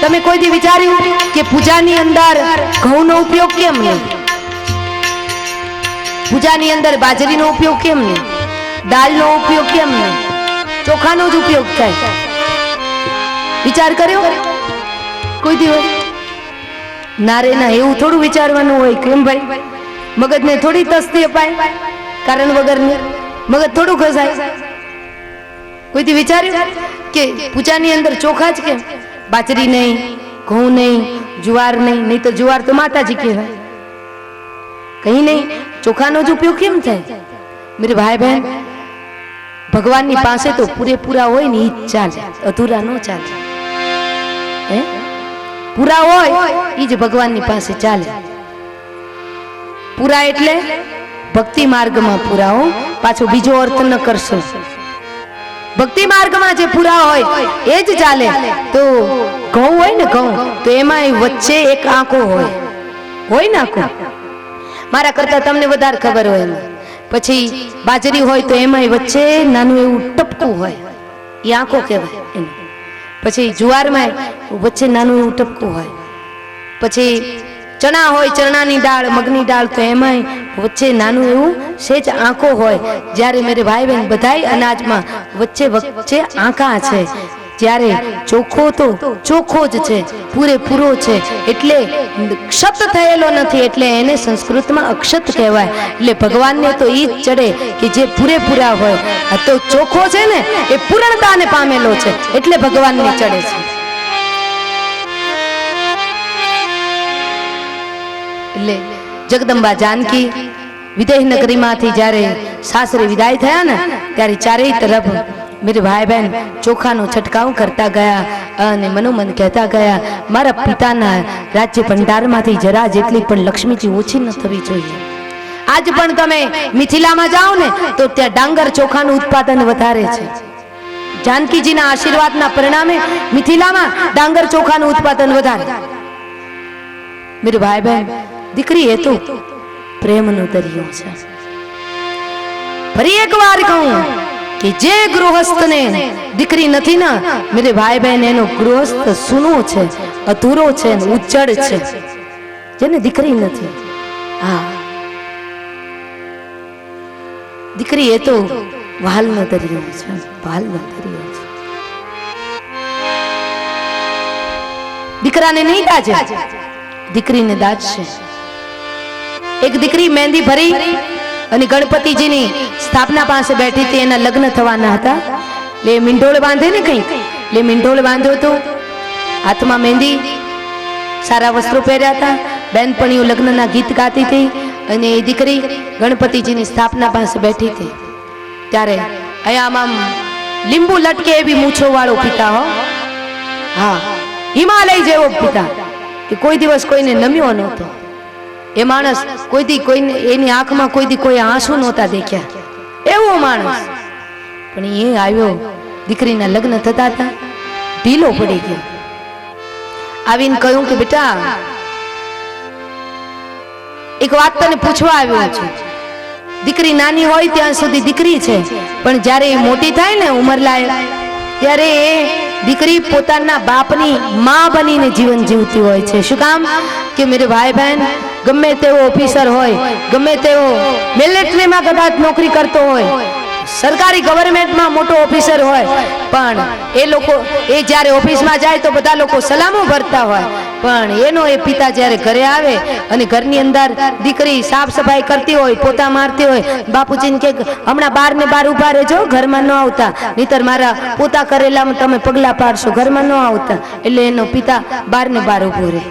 તમે કોઈ દી વિચાર્યું કે પૂજાની અંદર ઘઉંનો ઉપયોગ કેમ નહીં? પૂજાની અંદર બાજરીનો ઉપયોગ કેમ નહીં? દાળનો ઉપયોગ કેમ નહીં? ચોખાનો જ ઉપયોગ થાય. વિચાર કર્યો કોઈ દિવસ? ના રે ના, એવું થોડું વિચારવાનું હોય. કેમ ભાઈ? મગજને થોડી તસ્તી અપાય કારણ વગરની? મગજ થોડું ઘસાય? કોઈ દી વિચાર્યું કે પૂજાની અંદર ચોખા જ કેમ? બાજરી નહીં, ઘઉં નહીં, જુવાર નહીં. નહીં તો જુવાર તો માતાજી કહેવાય. કहीं નહીં, ચોખાનો જ ઉપયોગ કેમ થાય? મેરે ભાઈ બહેન, ભગવાનની પાસે તો પૂરેપૂરા હોય ને ઈ જ ચાલે, અધૂરા ન ચાલે. હે, પૂરા હોય ઈ જ ભગવાનની પાસે ચાલે. પૂરા એટલે ભક્તિ માર્ગમાં પૂરા હો, પાછો બીજો અર્થ ન કરશો. ભક્તિ માર્ગમાં જે પૂરા હોય એ જ ચાલે. તો ઘઉં હોય ને, ઘઉં તો એમાં વચ્ચે એક આંકો હોય ને, આંકો. મારા કરતા તમને વધારે ખબર હોય. પછી બાજરી હોય તો એમાં વચ્ચે નાનું એવું ટપકું હોય, એ આંકો કહેવાય એને. પછી જુવારમાં વચ્ચે નાનું એવું ટપકું હોય. પછી ચણા હોય, ચણાની દાળ, મગની દાળ, તો એમાં વચ્ચે નાનું એવું સેજ આંકો હોય. જ્યારે મેરે ભાઈ બહેન બધાય અનાજમાં વચ્ચે આંકા છે. જ્યારે ચોખ્ખો તો ચોખ્ખો જ છે, પૂરેપૂરો છે, એટલે ક્ષત થયેલો નથી, એટલે એને સંસ્કૃતમાં અક્ષત કહેવાય. એટલે ભગવાનને તો ઈ જ ચડે કે જે પૂરેપૂરા હોય. આ તો ચોખ્ખો છે ને, એ પૂર્ણતાને પામેલો છે, એટલે ભગવાનને ચડે છે. એટલે જગદંબા જાનકી વિદેહ નગરીમાંથી જ્યારે સાસરે વિદાય થયા ને, ત્યારે ચારેય તરફ મેરે ભાઈ બહેન ચોખાનો છંટકાવ કરતા ગયા અને મનોમન કહેતા ગયા, મારા પિતાના રાજ્ય ભંડારમાંથી જરા જેટલી પણ લક્ષ્મીજી ઓછી ન થવી જોઈએ. આજ પણ તમે મિથિલામાં જાઓ ને તો ત્યાં ડાંગર ચોખાનું ઉત્પાદન વધારે છે. જાનકીજીના આશીર્વાદના પરિણામે મિથિલામાં ડાંગર ચોખાનું ઉત્પાદન વધારે. મેરે ભાઈ બહેન, દીકરી એ તો પ્રેમનો દરિયો છે. ફરી એક વાર કહું કે જે ગૃહસ્થને દીકરી નથી ને, મેરે ભાઈ બહેન, એનો ગૃહસ્થ સૂનો છે, અધૂરો છે, ઉજ્જડ છે. જેને દીકરી નથી, હા, દીકરી એ તો વાલનો દરિયો છે, વાલનો દરિયો છે. દીકરાને નહીં દાજે, દીકરીને દાજશે. એક દીકરી મહેંદી ભરી અને ગણપતિજીની સ્થાપના પાસે બેઠી હતી. એના લગ્ન થવાના હતા. એટલે મીંઢોળ બાંધે ને કંઈક, એટલે મીંઢોળ બાંધ્યો હતો, હાથમાં મહેંદી, સારા વસ્ત્રો પહેર્યા હતા. બેનપણીઓ લગ્નના ગીત ગાતી હતી અને એ દીકરી ગણપતિજીની સ્થાપના પાસે બેઠી હતી. ત્યારે અહીંયા આમ લીંબુ લટકે એવી મૂછો વાળો પિતા, હો, હા, હિમાલય જેવો પિતા, કે કોઈ દિવસ કોઈને નમ્યો નહોતો. એ માણસ કોઈ દી કોઈને, એની આંખમાં કોઈ દી કોઈ આંસુ નહોતા દેખ્યા, એવો માણસ. પણ એ આવ્યો, દીકરીના લગ્ન થતા હતા, ઢીલો પડી ગયો. આવીને કહ્યું કે બેટા, એક વાત તને પૂછવા આવ્યો છું. દીકરી નાની હોય ત્યાં સુધી દીકરી છે, પણ જ્યારે એ મોટી થાય ને, ઉંમર લાયક, ત્યારે એ દીકરી પોતાના બાપની માં બનીને જીવન જીવતી હોય છે. શું કામ? કે મેરે ભાઈ બહેન, ગમે તેવો ઓફિસર હોય, ગમે તેવો મિલિટરીમાં કદાચ નોકરી કરતો હોય, સરકારી ગવર્મેન્ટમાં મોટો ઓફિસર હોય, પણ એ લોકો, એ જ્યારે ઓફિસમાં જાય તો બધા લોકો સલામો ભરતા હોય, પણ એનો એ પિતા જ્યારે ઘરે આવે અને ઘરની અંદર દીકરી સાફ સફાઈ કરતી હોય, પોતા મારતી હોય, બાપુજીને કે હમણાં બહાર ને બહાર ઉભા રહેજો, ઘરમાં ન આવતા, નહીતર મારા પોતા કરેલામાં તમે પગલા પાડશો, ઘરમાં ન આવતા. એટલે એનો પિતા બહાર ને બહાર ઉભો રહે.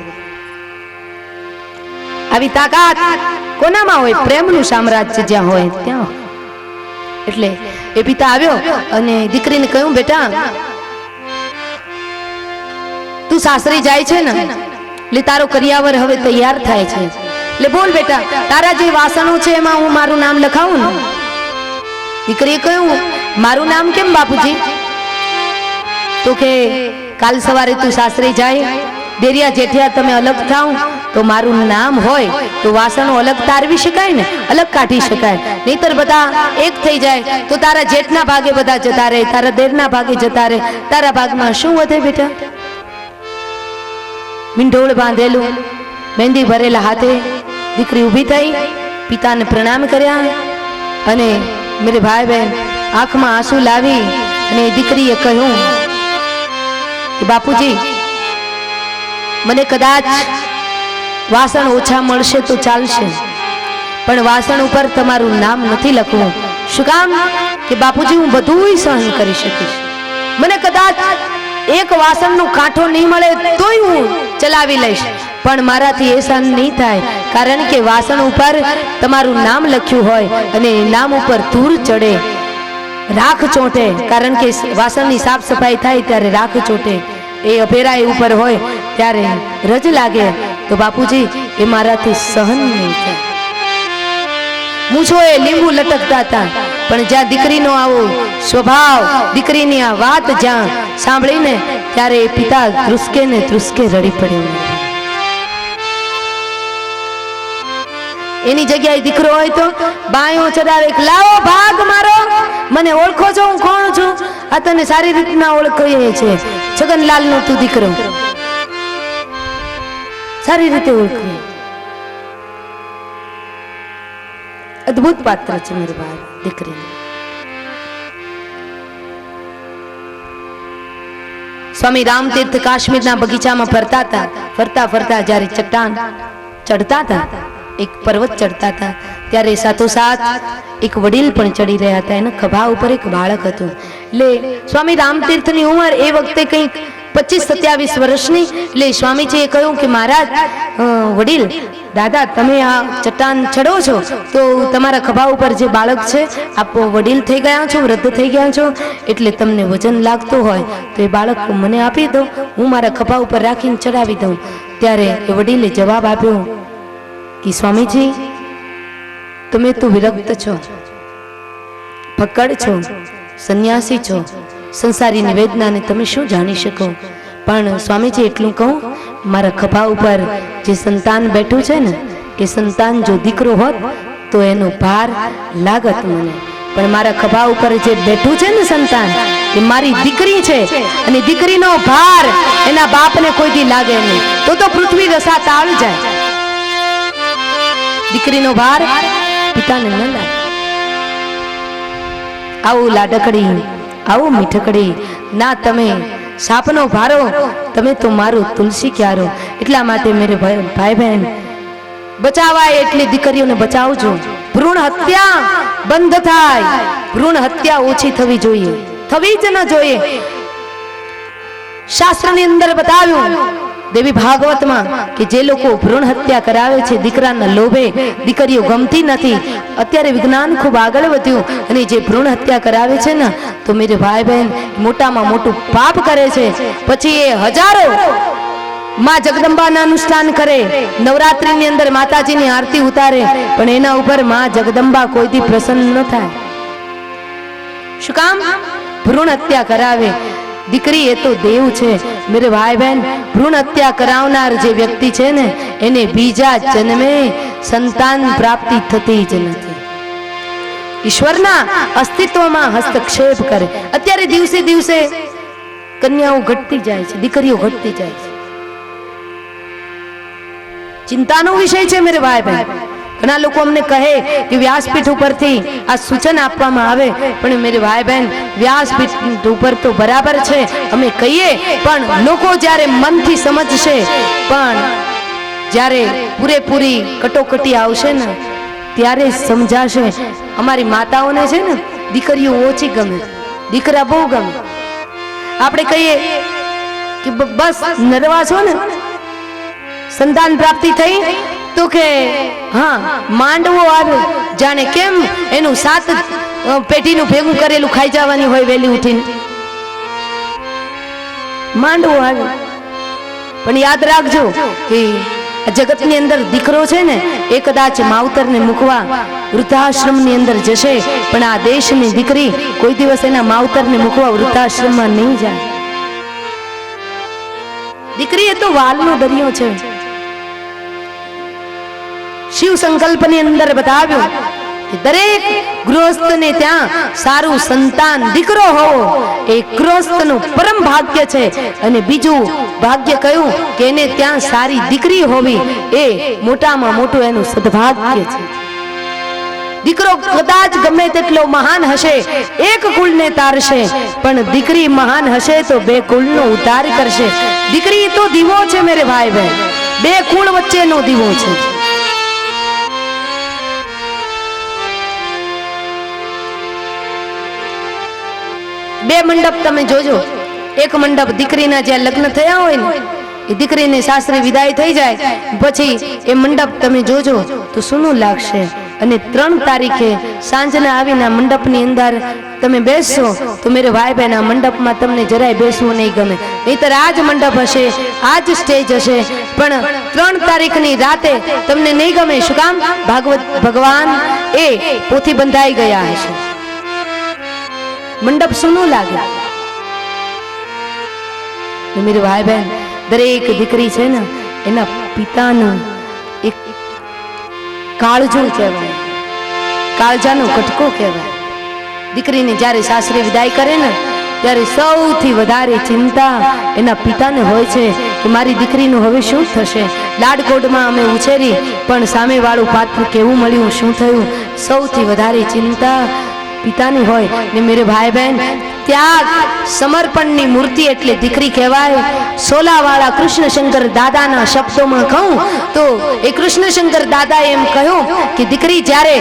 આવી તાકાત કોનામાં હોય? પ્રેમનું સામ્રાજ્ય જ્યાં હોય ત્યાં. એટલે એ પિતા આવ્યો અને દીકરીને કહ્યું, બેટા, તું સાસરી જાય છે ને, એટલે તારો કરિયાવર હવે તૈયાર થાય છે. એટલે બોલ બેટા, તારા જે વાસણો છે એમાં હું મારું નામ લખાવું ને? દીકરીએ કહ્યું, મારું નામ કેમ બાપુજી? તો કે કાલ સવારે તું સાસરે જાય, દેરિયા જેઠિયા તમે અલગ થાવ તો મારું નામ હોય તો વાસણો અલગ તારવી શકાય ને, અલગ કાઢી શકાય. નહીતર બધા એક થઈ જાય તો તારા જેઠના ભાગે બધા જતા રહે, તારા દેરના ભાગે જતા રહે, તારા ભાગમાં શું વધે બેટા? મીંઢોળ બાંધેલું, મહેંદી ભરેલા હાથે દીકરી ઊભી થઈ, પિતાને પ્રણામ કર્યા અને મેરે ભાઈ બહેન આંખમાં આંસુ લાવી અને દીકરીએ કહ્યું કે બાપુજી, મને કદાચ વાસણ ઓછા મળશે તો ચાલશે, પણ વાસણ ઉપર તમારું નામ નથી લખવું. શું કામ? કે બાપુજી, હું બધું સહન કરી શકીશ. મને કદાચ એક વાસણનો કાંઠો નહીં મળે તોય હું ચલાવી લઈશ, પણ મારાથી એ સહન નહીં થાય, કારણ કે વાસણ ઉપર તમારું નામ લખ્યું હોય અને નામ ઉપર ધૂળ ચડે, રાખ ચોંટે, કારણ કે વાસણની સાફ સફાઈ થાય ત્યારે રાખ ચોંટે, એ અભેરાઈ ઉપર હોય ત્યારે રજ લાગે, તો બાપુજી એ મારાથી સહન નહીં થાય. મૂછોએ લીંબુ લટકતા હતા, પણ જ્યાં દીકરીનો આવો સ્વભાવ, દીકરીની આ વાત જ્યાં સાંભળીને ત્યારે એ પિતા ધ્રુસકે ને ધ્રુસકે રડી પડ્યો. એની જગ્યાએ દીકરો હોય તો બાયો ચડાવે, લાવો ભાગ મારો, મને ઓળખો છો હું કોણ છું? આ તને સારી રીતના ઓળખીએ છે, છગનલાલ નો તું દીકરો, સારી રીતે ઓળખીએ. અદ્ભુત પાત્ર છે મેરે ભાઈ દીકરી. સ્વામી રામતીર્થ કાશ્મીરના બગીચામાં ફરતા હતા. ફરતા ફરતા જ્યારે ચટ્ટાન ચડતા હતા, એક પર્વત ચડતા હતા, ત્યારે સાથોસાથ એક વડીલ પણ ચડી રહ્યા હતા. એના ખભા ઉપર એક બાળક હતું. એટલે સ્વામી રામતીર્થની ઉંમર એ વખતે કંઈક 25-27 વર્ષની. એટલે સ્વામીજીએ કહ્યું કે મહારાજ, વડીલ દાદા, તમે આ ચટ્ટાન ચડો છો તો તમારા ખભા ઉપર જે બાળક છે, આપ વડીલ થઈ ગયા છો, વૃદ્ધ થઈ ગયા છો, એટલે તમને વજન લાગતું હોય તો એ બાળક મને આપી દો, હું મારા ખભા ઉપર રાખીને ચડાવી દઉં. ત્યારે એ વડીલે જવાબ આપ્યો કે સ્વામીજી, તમે તો વિરક્ત છો, ફક્કડ છો, સંન્યાસી છો, સંસારી નિવેદનાને તમે શું જાણી શકો? પણ સ્વામીજી એટલું કહું, મારા ખભા ઉપર જે સંતાન બેઠું છે ને, એ સંતાન જો દીકરો હોત તો એનો ભાર લાગત મને, પણ મારા ખભા ઉપર જે બેઠું છે ને સંતાન, એ મારી દીકરી છે, અને દીકરીનો ભાર એના બાપને કોઈ દી લાગે નહીં, તો પૃથ્વી રસા તાળ જાય. દીકરીનો ભાર પિતાને ન લાગે. આવું લાડકડી, આવું મીઠકડી ના, તમે સાપનો ભારો, તમે તો મારો તુલસી ક્યારો. એટલા માટે મેરે ભાઈ બહેન, બચાવાય એટલી દીકરીઓને બચાવજો. ભ્રૂણ હત્યા બંધ થાય, ભ્રૂણ હત્યા ઓછી થવી જોઈએ, થવી જ ન જોઈએ. શાસ્ત્રની અંદર બતાવ્યું દેવી ભાગવતમાં કે જે લોકો ભ્રૂણ હત્યા કરાવે છે દીકરાના લોભે, દીકરીઓ ગમતી નથી. અત્યારે વિજ્ઞાન ખૂબ આગળ વધ્યું અને જે ભ્રૂણ હત્યા કરાવે છે ને, તો મેરે ભાઈ બહેન મોટામાં મોટું પાપ કરે છે. પછી એ હજારો માં જગદંબાના અનુષ્ઠાન કરે, નવરાત્રીની અંદર માતાજીની આરતી ઉતારે, પણ એના ઉપર માં જગદંબા કોઈથી પ્રસન્ન ન થાય. શું કામ? ભ્રૂણ હત્યા કરાવે. દીકરી એ તો દેવ છે મેરે ભાઈ બહેન. ભ્રૂણ હત્યા કરાવનાર જે વ્યક્તિ છે ને, એને બીજા જન્મે સંતાન પ્રાપ્તિ થતી જ નથી. ઈશ્વરના અસ્તિત્વમાં હસ્તક્ષેપ કરે. અત્યારે દિવસે દિવસે કન્યાઓ ઘટતી જાય છે, દીકરીઓ ઘટતી જાય છે. ચિંતાનો વિષય છે મેરે ભાઈ બહેન. ઘણા લોકો અમને કહે કે વ્યાસપીઠ ઉપરથી આ સૂચન આપવામાં આવે, પણ મેરે ભાઈ બહેન, વ્યાસપીઠ ઉપર તો બરાબર છે અમે કહીએ, પણ લોકો જ્યારે મનથી સમજશે, પણ જ્યારે પૂરેપૂરી કટોકટી આવશે ને, ત્યારે સમજાશે. અમારી માતાઓને છે ને દીકરીઓ ઓછી ગમે, દીકરા બહુ ગમે. આપણે કહીએ કે બસ નરવા છો ને, સંતાન પ્રાપ્તિ થઈ તો કે હા માંડવો આવ્યો, જાણે કેમ એનું 7 પેટીનું ભેગું કરેલું ખાઈ જવાની હોય વહેલી ઉઠીને. માંડવો આવ્યો. પણ યાદ રાખજો કે જગતની અંદર દીકરો છે ને, એ કદાચ માવતરને મૂકવા વૃદ્ધાશ્રમની અંદર જશે, પણ આ દેશની દીકરી કોઈ દિવસ એના માવતરને મૂકવા વૃદ્ધાશ્રમમાં નહીં જાય. દીકરી એ તો વાલનો દરિયો છે. શિવ સંકલ્પની અંદર બતાવ્યું દરેક ગૃહસ્થને ત્યાં સારું સંતાન દીકરો હોવો એ ગૃહસ્થનું પરમ ભાગ્ય છે. અને બીજું ભાગ્ય કયું કે એને ત્યાં સારી દીકરી હોવી એ મોટામાં મોટું એનું સદભાગ્ય છે. દીકરો કદાચ ગમે તેટલો મહાન હશે એક કુળને તારશે, પણ દીકરી મહાન હશે તો બે કુળનો ઉદ્ધાર કરશે. દીકરી તો દીવો છે મેરે ભાઈ બહેન, બે કુળ વચ્ચેનો દીવો છે. બે મંડપ તમે જોજો, એક મંડપ દીકરીના જ્યાં લગ્ન થયા હોય ને એ દીકરીને સાસરે વિદાય થઈ જાય પછી એ મંડપ તમે જોજો તો સૂનું લાગશે. અને 3 તારીખે સાંજના આવીને મંડપની અંદર તમે બેસશો તો મેરે ભાઈ બહેન આ મંડપમાં તમને જરાય બેસવું નહીં ગમે. નહીતર આ જ મંડપ હશે, આ જ સ્ટેજ હશે, પણ 3 તારીખની રાતે તમને નહીં ગમે. શું કામ? ભગવાન એ પોથી બંધાઈ ગયા હશે, મંડપ સૂનું લાગે. મેરે ભાઈ બહેન દરેક દીકરી છે ને એના પિતાનું એક કાળજું કહેવાય, કાળજાનો કટકો કહેવાય. દીકરીને જ્યારે સાસરે વિદાય કરે ને ત્યારે સૌથી વધારે ચિંતા એના પિતાને હોય છે કે મારી દીકરીનું હવે શું થશે. લાડકોટમાં અમે ઉછેરી પણ સામે વાળું પાત્ર કેવું મળ્યું, શું થયું, સૌથી વધારે ચિંતા પિતાની હોય. ને મેરે ભાઈ બહેન ત્યાગ સમર્પણની મૂર્તિ એટલે દીકરી કહેવાય. સોલાવાળા કૃષ્ણશંકર દાદાના શબ્દોમાં કહું તો એ કૃષ્ણશંકર દાદા એમ કહ્યું કે દીકરી જ્યારે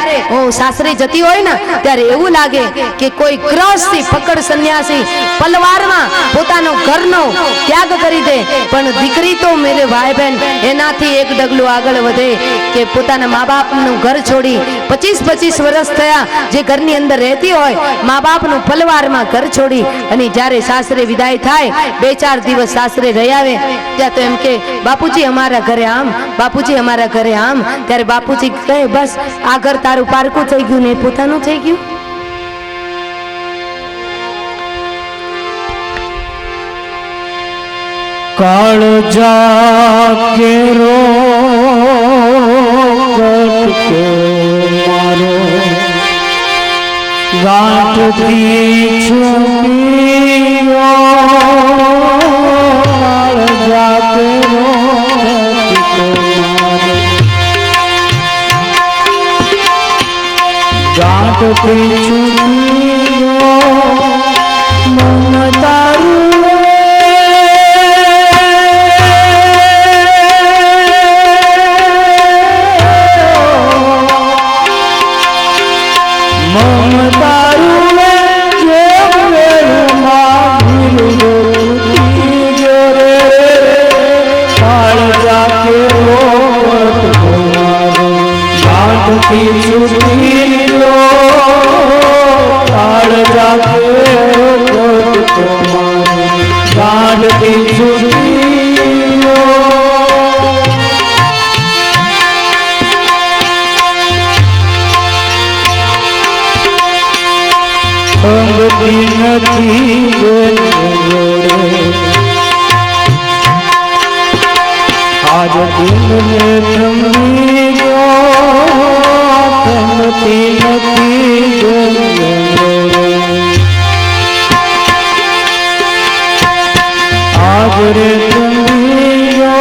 સાસરે જતી હોય ને ત્યારે એવું લાગે કે કોઈ ગ્રહસ્થી પકડ સંન્યાસી પલવારમાં પોતાનો ઘરનો ત્યાગ કરી દે, પણ દીકરી તો મેરે ભાઈ બહેન એનાથી એક ડગલું આગળ વધે કે પોતાના મા બાપનું ઘર છોડી 25 વર્ષ થયા જે ઘરની અંદર રહેતી હોય, મા બાપનું પલવારમાં ઘર છોડી અને જ્યારે સાસરે વિદાય થાય 2-4 દિવસ સાસરે રહી આવે ત્યાં તો એમ કે બાપુજી અમારા ઘરે આમ, બાપુજી અમારા ઘરે આમ. ત્યારે બાપુજી કહે બસ આ ઘર તારું પારકું થઈ ગયું ને પોતાનું થઈ ગયું. કાળજા કેરો કટકો મારો ગાંઠથી છુપીયો, કાળજા કેરો કટકો મારો ગાંઠથી છુપીયો, મન તારું आज दिन में थमी गो थमती નથી आज रे थमी गो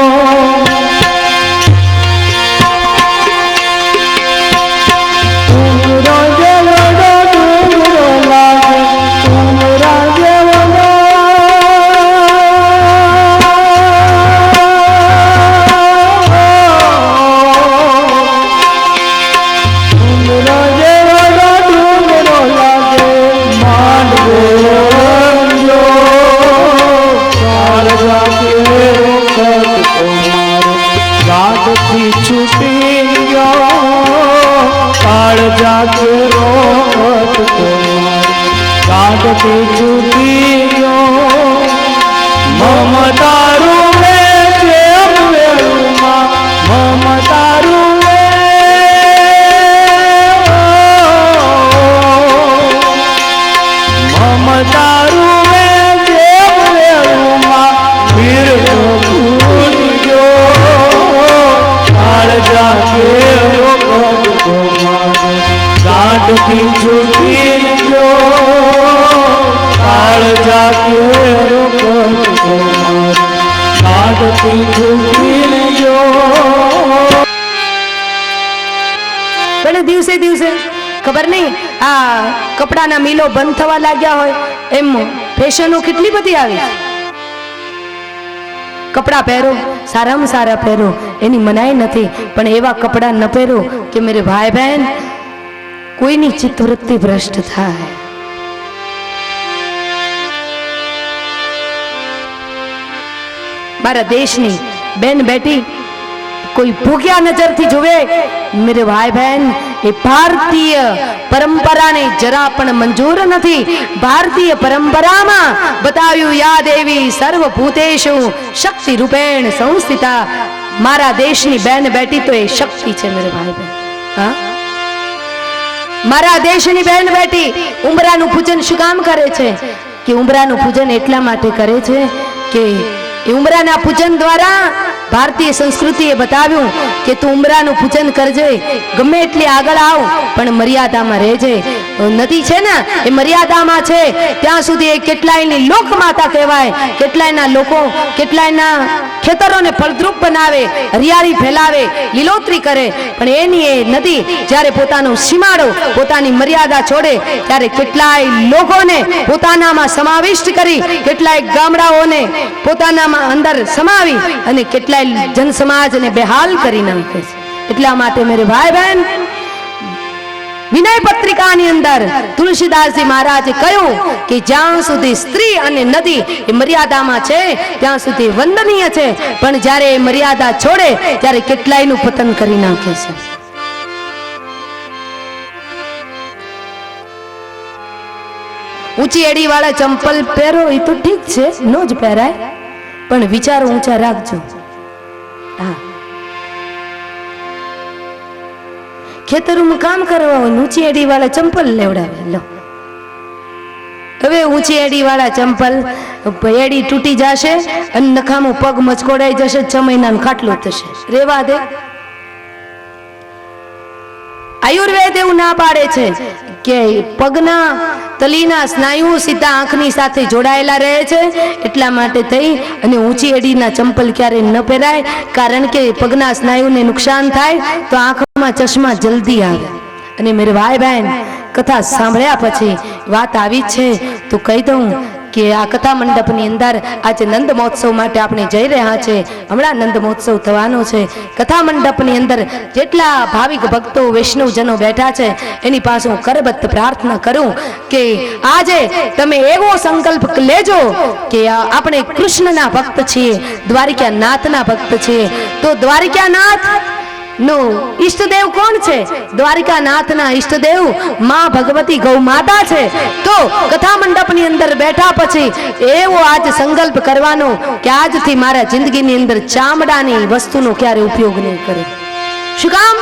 ચૂકીજો. પણ દિવસે દિવસે ખબર નહીં આ કપડાના મિલો બંધ થવા લાગ્યા હોય એમ ફેશનો કેટલી બધી આવી. કપડા પહેરો, સારામાં સારા પહેરો, એની મનાઈ નથી, પણ એવા કપડા ન પહેરો કે મેરે ભાઈ બહેન કોઈની ચિત્તવૃત્તિ ભ્રષ્ટ થાય. મારા દેશની બેન બેટી કોઈ ભૂખ્યા નજરથી જોવે મેરે ભાઈ બહેન એ ભારતીય પરંપરાને જરા પણ મંજૂર નથી. ભારતીય પરંપરામાં બતાવ્યું યા દેવી સર્વભૂતેષુ શક્તિ રૂપેણ સંસ્થિતા. મારા દેશની બેન બેટી તો એ શક્તિ છે મેરે ભાઈ બહેન. હા, મારા દેશની બેન બેટી ઉંબરાનું પૂજન શું કામ કરે છે કે ઉંબરાનું પૂજન એટલા માટે કરે છે કે એ ઉંબરાના પૂજન દ્વારા ભારતીય સંસ્કૃતિએ બતાવ્યું કે તું ઉંબરાનું પૂજન કરજે, ગમે એટલી આગળ આવ પણ મર્યાદામાં રહેજે. નદી છે ને એ મર્યાદામાં છે ત્યાં સુધી એ કેટલાયની લોકમાતા કહેવાય. કેટલાયના લોકો કેટલાયના ખેતરોને ફળદ્રુપ બનાવે, હરિયાળી ફેલાવે, લીલોતરી કરે, પણ એની એ નદી જ્યારે પોતાનો સીમાડો પોતાની મર્યાદા છોડે ત્યારે કેટલાય લોકોને પોતાનામાં સમાવિષ્ટ કરી, કેટલાય ગામડાઓને પોતાનામાં અંદર સમાવી અને કેટલાય જનસમાજને બેહાલ કરી નાખે છે. એટલા માટે મેરે ભાઈ બહેન વિનય પત્રિકાની અંદર તુલસીદાસજી મહારાજે કહ્યું કે જ્યાં સુધી સ્ત્રી અને નદી એ મર્યાદામાં છે ત્યાં સુધી વંદનીય છે, પણ જ્યારે એ મર્યાદા છોડે ત્યારે કેટલાયનું પતન કરી નાખે છે. ઊંચી એડી વાળા ચંપલ પહેરો એ તો ઠીક છે, નો જ પહેરાય, પણ વિચારો ઊંચા રાખજો. હા, ખેતરમાં કામ કરવા હોય ઊંચી એડી વાળા ચંપલ લેવડાવે. લો હવે ઊંચી એડી વાળા ચંપલ એડી તૂટી જશે અને નખામાં પગ મચકોડાઈ જશે, 6 મહિનાનું ખાટલું થશે, રેવા દે. આયુર્વેદ એવું ના પાડે છે કે પગના તલીના સ્નાયુઓ સીધા આંખની સાથે જોડાયેલા રહે છે, એટલા માટે થઈ અને ઊંચી એડીના ચંપલ ક્યારે ન પહેરાય, કારણ કે પગના સ્નાયુને નુકસાન થાય તો આંખમાં ચશ્મા જલ્દી આવે. અને મેરે ભાઈ બહેન કથા સાંભળ્યા પછી વાત આવી છે તો કહી દઉં કે આ કથા મંડપની અંદર આજે નંદ મહોત્સવ માટે આપણે જઈ રહ્યા છે. હમણાં નંદ મહોત્સવ થવાનો છે. કથા મંડપની અંદર જેટલા ભાવિક ભક્તો વૈષ્ણવજનો બેઠા છે એની પાસે હું કરબદ્ધ પ્રાર્થના કરું કે આજે તમે એવો સંકલ્પ લેજો કે આપણે કૃષ્ણના ભક્ત છીએ, દ્વારિકાનાથના ભક્ત છીએ, તો દ્વારિકાનાથ નો ઈષ્ટદેવ કોણ છે? દ્વારિકાનાથના ઈષ્ટદેવ માં ભગવતી ગૌ માતા છે. તો કથા મંડપની અંદર બેઠા પછી એવો આજ સંકલ્પ કરવાનો કે આજથી મારા જિંદગીની અંદર ચામડાની વસ્તુનો ક્યારે ઉપયોગ નહીં કરું. શું કામ?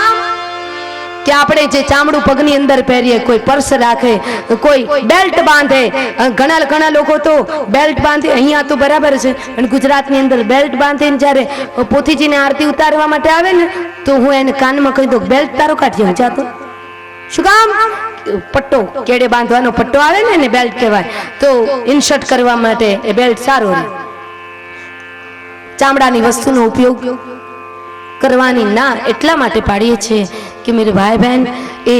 કે આપણે જે ચામડું પગની અંદર પહેરીએ, કોઈ પર્સ રાખે, કોઈ બેલ્ટ બાંધે, ઘણા લોકો તો બેલ્ટ બાંધે, અહીંયા તો બરાબર છે અને ગુજરાતની અંદર બેલ્ટ બાંધીને જ્યારે પોથીજીને આરતી ઉતારવા માટે આવે ને તો હું એને કાનમાં કહી દઉં બેલ્ટ તારો કાઢી હું જાતો. શું કામ? પટ્ટો કેડે બાંધવાનો પટ્ટો આવે ને એને બેલ્ટ કહેવાય, તો ઇન્સર્ટ કરવા માટે એ બેલ્ટ સારો રહે. ચામડાની વસ્તુનો ઉપયોગ કરવાની ના એટલા માટે પાડીએ છીએ કે મેરે ભાઈ બહેન એ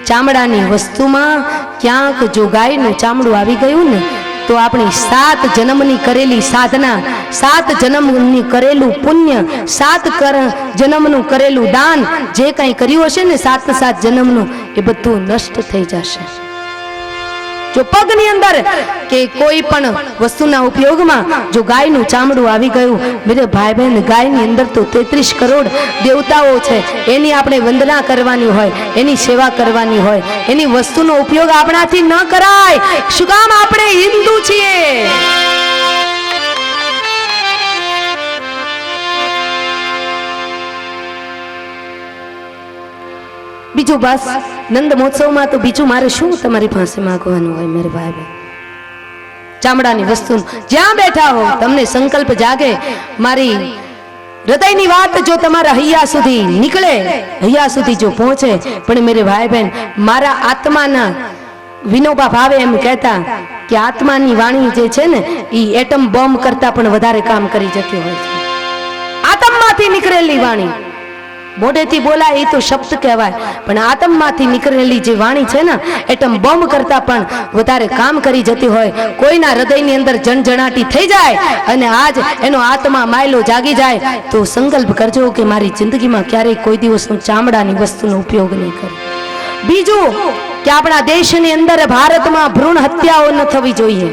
ચામડાની વસ્તુમાં ક્યાંક જો ગાયનું ચામડું આવી ગયું ને તો આપણી 7 જન્મની કરેલી સાધના, 7 જન્મની કરેલું પુણ્ય, 7 જન્મનું કરેલું દાન, જે કંઈ કર્યું હશે ને 7 જન્મનું એ બધું નષ્ટ થઈ જશે. જો પગની અંદર કે કોઈ પણ વસ્તુના ઉપયોગમાં જો ગાયનું ચામડું આવી ગયું, મેરે ભાઈ બહેન ગાયની અંદર તો 33 કરોડ દેવતાઓ છે, એની આપણે વંદના કરવાની હોય, એની સેવા કરવાની હોય, એની વસ્તુનો ઉપયોગ આપણાથી ન કરાય. શું કામ? આપણે હિન્દુ છીએ. બીજું બસ નંદ મહોત્સવમાં તો બીજું મારે શું તમારી પાસે માંગવાનું હોય મેરે ભાઈ બહેન? ચામડાની વસ્તુ જ્યાં બેઠા હો તમને સંકલ્પ જાગે, મારી હૃદયની વાત જો તમારા હૈયા સુધી નીકળે, હૈયા સુધી જો પહોંચે, પણ મેરે ભાઈ બહેન મારા આત્માના વિનોબા ભાવે એમ કહેતા કે આત્માની વાણી જે છે ને એ એટમ બોમ્બ કરતા પણ વધારે કામ કરી જતી હોય છે. આત્મામાંથી નીકળેલી વાણી, મોઢેથી બોલાય એ તો શબ્દ કહેવાય, પણ આત્મામાંથી નીકળેલી જે વાણી છે ને એટમ બોમ્બ કરતા પણ વધારે કામ કરી જતી હોય. કોઈના હૃદયની અંદર જણજણાટી થઈ જાય અને આજ એનો આત્મા માયલો જાગી જાય તો સંકલ્પ કરજો કે મારી જિંદગીમાં ક્યારેય કોઈ દિવસ હું ચામડાની વસ્તુનો ઉપયોગ નહીં કરું. બીજું કે આપણા દેશની અંદર ભારતમાં ભ્રૂણ હત્યાઓ ન થવી જોઈએ.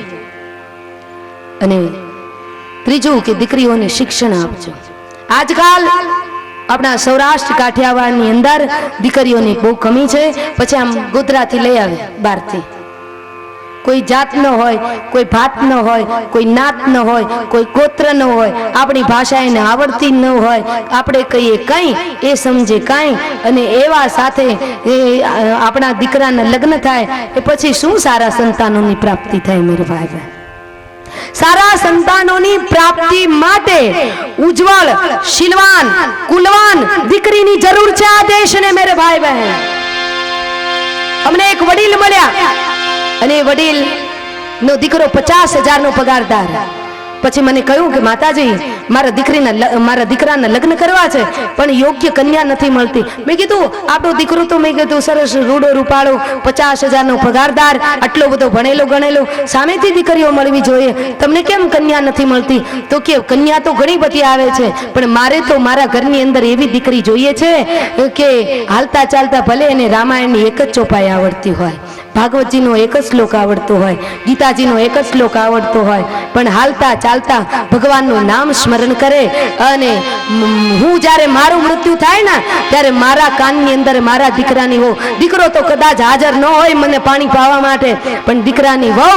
અને ત્રીજું કે દીકરીઓને શિક્ષણ આપજો. આજકાલ આપણા સૌરાષ્ટ્ર કાઠિયાવાડની અંદર દીકરીઓની બહુ કમી છે. પછી આમ ગોધરાથી લઈ આવે બહારથી, કોઈ જાત ન હોય, કોઈ ભાત ન હોય, કોઈ નાત ન હોય, કોઈ ગોત્ર ન હોય, આપણી ભાષા એને આવડતી ન હોય, આપણે કહીએ કંઈ એ સમજે કાંઈ, અને એવા સાથે આપણા દીકરાના લગ્ન થાય એ પછી શું સારા સંતાનોની પ્રાપ્તિ થાય મેરે ભાઈ? સારા સંતાનોની પ્રાપ્તિ માટે ઉજ્જવળ, શીલવાન, કુલવાન દીકરીની જરૂર છે આ દેશને મેરે ભાઈ બહેન. અમને એક વડીલ મળ્યા અને એ વડીલ નો દીકરો 50,000 નો પગારદાર. પછી મને કહ્યું કે માતાજી મારા દીકરાના લગ્ન કરવા છે પણ યોગ્ય કન્યા નથી મળતી. મેં કીધું આપણો દીકરો તો મેં કીધું સરસ રૂડો રૂપાળો 50,000 નો પગારદાર, આટલો બધો ભણેલો ગણેલો, સામેથી દીકરીઓ મળવી જોઈએ, તમને કેમ કન્યા નથી મળતી? તો કે કન્યા તો ઘણી બધી આવે છે પણ મારે તો મારા ઘરની અંદર એવી દીકરી જોઈએ છે કે હાલતા ચાલતા ભલે એને રામાયણની એક જ ચોપાઈ આવડતી હોય, ભાગવતજીનો એક જ શ્લોક આવડતો હોય, ગીતાજીનો એક જ શ્લોક આવડતો હોય, પણ હાલતા ચાલતા ભગવાનનું નામ સ્મરણ કરે. અને હું જ્યારે મારું મૃત્યુ થાય ને ત્યારે મારા કાનની અંદર મારા દીકરાની વહુ, દીકરો તો કદાચ હાજર ન હોય મને પાણી પાવા માટે, પણ દીકરાની વહુ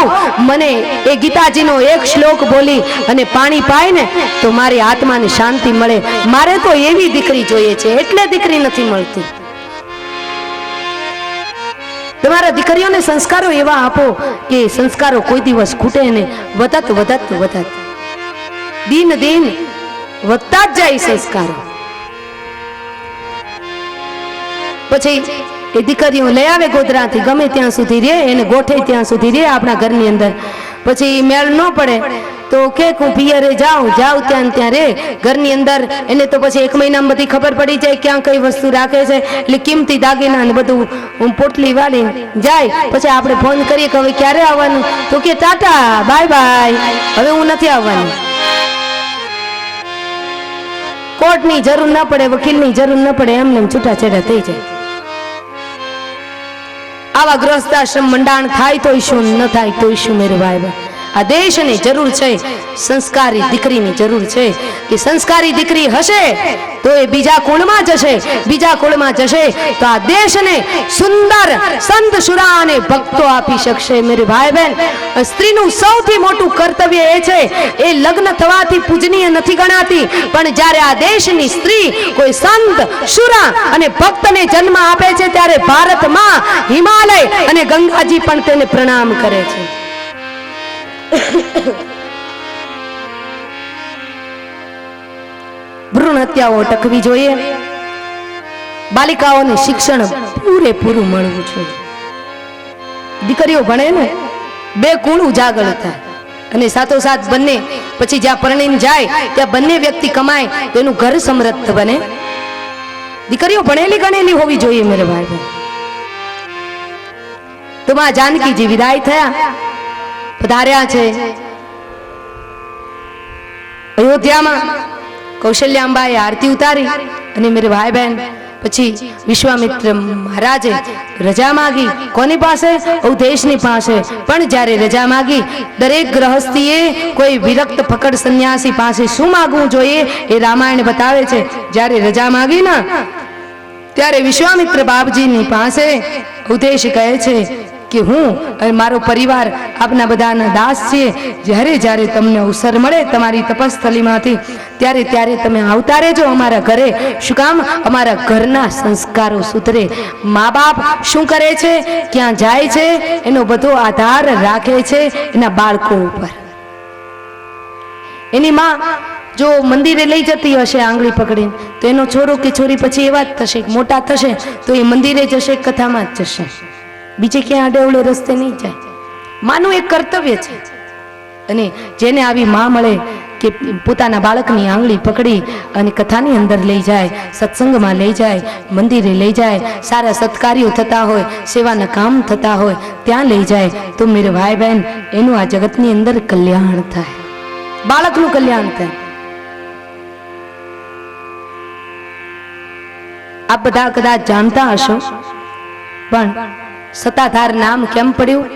મને એ ગીતાજીનો એક શ્લોક બોલી અને પાણી પાય ને તો મારી આત્માને શાંતિ મળે. મારે તો એવી દીકરી જોઈએ છે, એટલે દીકરી નથી મળતી. તમારા દીકરીઓને સંસ્કારો એવા આપો કે સંસ્કારો કોઈ દિવસ ખૂટે ને વધત વધત વધત દિન દિન વધતા જ જાય સંસ્કારો. પછી એ દીકરીઓ લઈ આવે ગોધરાથી, ગમે ત્યાં સુધી રે, એને ગોઠે ત્યાં સુધી રે આપણા ઘરની અંદર. પછી મેળ ન પડે તો કે હું પિયરે જાઉં ત્યાં રે ઘરની અંદર. એને તો પછી 1 મહિનામાં બધી ખબર પડી જાય ક્યાં કઈ વસ્તુ રાખે છે, એટલે કિંમતી દાગીના ને બધું પોટલી વાળી જાય. પછી આપણે ફોન કરીએ કે હવે ક્યારે આવવાનું? તો કે ટાટા બાય બાય, હવે હું નથી આવવાની. કોર્ટની જરૂર ન પડે, વકીલની જરૂર ન પડે, એમને છૂટાછેડા થઈ જાય. આવા ગ્રસ્તાશ્રમ મંડાણ થાય તો શું, ન થાય તો શું મેરે ભાઈ? આ દેશની જરૂર છે સંસ્કારી દીકરીની જરૂર છે કે સંસ્કારી દીકરી હશે તો એ બીજા કુળમાં જશે, બીજા કુળમાં જશે તો આ દેશને સુંદર સંત શુરા અને ભક્તો આપી શકશે. મેરે ભાઈ બહેન, સ્ત્રીનું સૌથી મોટું કર્તવ્ય એ છે, એ લગ્ન થવાથી પૂજનીય નથી ગણાતી, પણ જ્યારે આ દેશની સ્ત્રી કોઈ સંત શુરા અને ભક્તને જન્મ આપે છે ત્યારે ભારતમાં હિમાલય અને ગંગાજી પણ તેને પ્રણામ કરે છે. ભ્રૂણ હત્યાઓ અટકવી જોઈએ. બાલિકાઓને શિક્ષણ પૂરેપૂરું મળવું જોઈએ. દીકરીઓ ભણે ને 2 કુળ ઉજાગર થાય અને સાથોસાથ બંને પછી જ્યાં પરણીને જાય ત્યાં બંને વ્યક્તિ કમાય તો એનું ઘર સમૃદ્ધ બને. દીકરીઓ ભણેલી ગણેલી હોવી જોઈએ મેરે ભાઈ બહેન. તો માં જાનકીજી વિદાય થયા, પધાર્યા છે અયોધ્યામાં. કૌશલ્યાંબાએ આરતી ઉતારી અને મેરે ભાઈ બહેન પછી વિશ્વામિત્ર મહારાજે રજા માંગી. કોની પાસે? અવધેશની પાસે. પણ જ્યારે રજા માંગી, દરેક ગ્રહસ્થીએ કોઈ વિરક્ત ફકડ સંન્યાસી પાસે શું માંગવું જોઈએ એ રામાયણ બતાવે છે. જ્યારે રજા માંગી ને ત્યારે વિશ્વામિત્ર બાપજીની પાસે અવધેશ કહે છે કે હું અને મારો પરિવાર આપના બધાના દાસ છીએ. જ્યારે જ્યારે તમને અવસર મળે તમારી તપસ્થલીમાંથી ત્યારે ત્યારે તમે આવતા રહેજો અમારા ઘરે. શું કામ? અમારા ઘરના સંસ્કારો સુધરે. મા બાપ શું કરે છે, ક્યાં જાય છે, એનો બધો આધાર રાખે છે એના બાળકો ઉપર. એની માં જો મંદિરે લઈ જતી હશે આંગળી પકડીને તો એનો છોરો કે છોરી પછી એવા જ થશે. મોટા થશે તો એ મંદિરે જશે, કથામાં જ જશે, બીજે ક્યાં આડેવડે રસ્તે નહીં જાય. માનું એક કર્તવ્ય છે. અને જેને આવી માં મળે કે પોતાના બાળકની આંગળી પકડી અને કથાની અંદર લઈ જાય, સત્સંગમાં લઈ જાય, મંદિરે લઈ જાય, સારા સત્કાર્યો થતા હોય, સેવાના કામ થતા હોય ત્યાં લઈ જાય, તો મેરે ભાઈ બહેન એનું આ જગતની અંદર કલ્યાણ થાય, બાળકનું કલ્યાણ થાય. આપ બધા કદાચ જાણતા હશો, પણ સત્તાધાર નામ કેમ પડ્યું?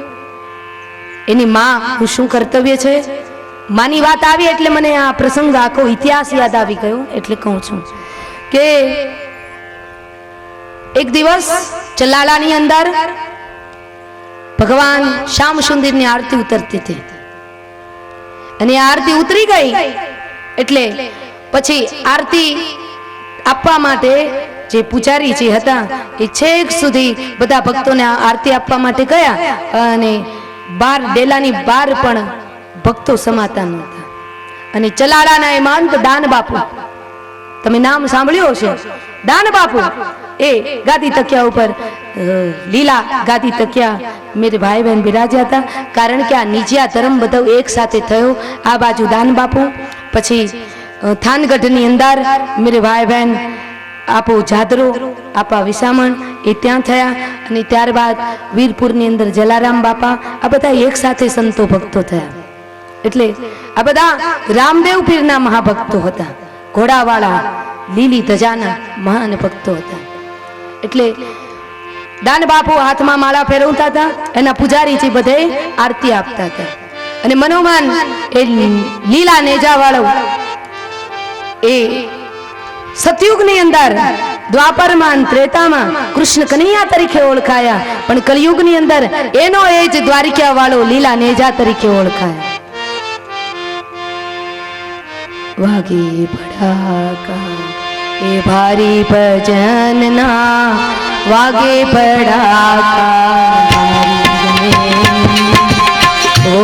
એની માં શું કર્તવ્ય છે? માની વાત આવી એટલે મને આ પ્રસંગ આખો ઇતિહાસ યાદ આવી ગયો, એટલે કહું છું કે એક દિવસ ચલાલાની અંદર ભગવાન શ્યામ સુંદરની આરતી ઉતરતી હતી અને આરતી ઉતરી ગઈ એટલે પછી આરતી આપવા માટે જે પૂજારી જે હતા એ છેક સુધી બધા ભક્તોને આરતી આપવા માટે ગયા અને બાર ડેલાની બાર પણ ભક્તો સમાતા નહોતા. અને ચલાડાના એ મંત દાન બાપુ, તમે નામ સાંભળ્યું હશે, દાન બાપુ એ ગાદી તકિયા ઉપર લીલા ગાદી તકિયા મેરે ભાઈ બહેન બિરાજ્યા હતા. કારણ કે આ નિજિયા ધર્મ બધો એક સાથે થયો. આ બાજુ દાન બાપુ, પછી થાનગઢની અંદર મેરે ભાઈ બહેન આપો જાદરો, આપા વિસામણ એ ત્યાં થયા. અને ત્યારબાદ વીરપુરની અંદર જલારામ બાપા, આ બધા એક સાથે સંતો ભક્તો થયા. એટલે આ બધા રામદેવ પીરના મહાભક્તો હતા, ઘોડાવાળા લીલી ધજાના મહાન ભક્તો હતા. એટલે દાન બાપુ હાથમાં માળા ફેરવતા હતા, એના પૂજારીજી બધે આરતી આપતા હતા. અને મનોમન એ લીલા નેજા વાળો એ સતયુગની અંદર દ્વાપરમાં ત્રેતામાં કૃષ્ણ કનૈયા તરીકે ઓળખાયા, પણ કલયુગની અંદર એનો એ જ દ્વારિકા વાળો લીલા નેજા તરીકે ઓળખાયા. વાગે ભડાકા એ ભારી ભજનના, વાગે ભડાકા ઓ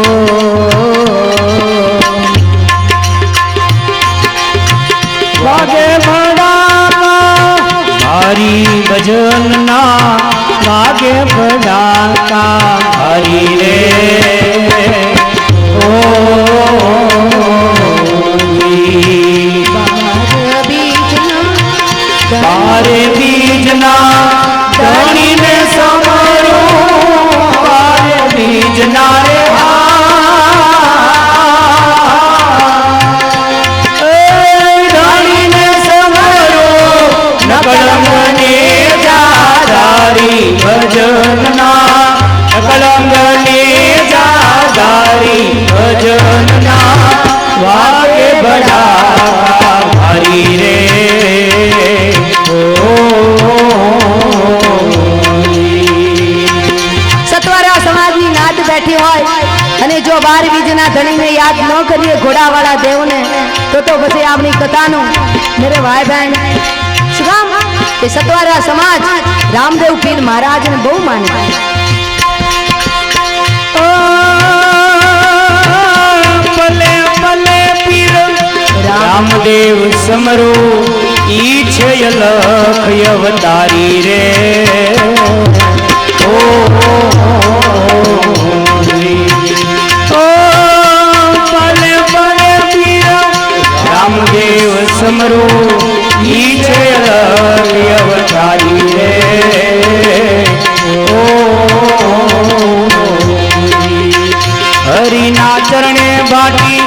વાગે ભડાકા હરી ભજનના, વાગે ભડાકા હરી રે ઓ બારે બીજના ધણીને સમરો, બારે બીજના રે ધણીને સમરો, નકળંગને જાધારી ભજનના, નકળંગને જાધારી ભજનના, વાગે ભડાકા હરી રે. સતવારા સમાજની નાત બેઠી હોય અને જો બાર બીજના ધણીને યાદ ન કરીએ, ઘોડાવાળા દેવને, તો પછી આપણી કથાનું મેરે ભાઈ બહેન શું કામ કે સતવારા સમાજ રામદેવ પીર મહારાજને બહુ માને. ભલે ભલે પીર રામદેવ સમરો, ઈ છે અલખ અવતારી રે ઓ ભલે ભલે પીર રામદેવ સમરો, ઈ છે અલખ અવતારી રે ઓ હરિના ચરણે બાટી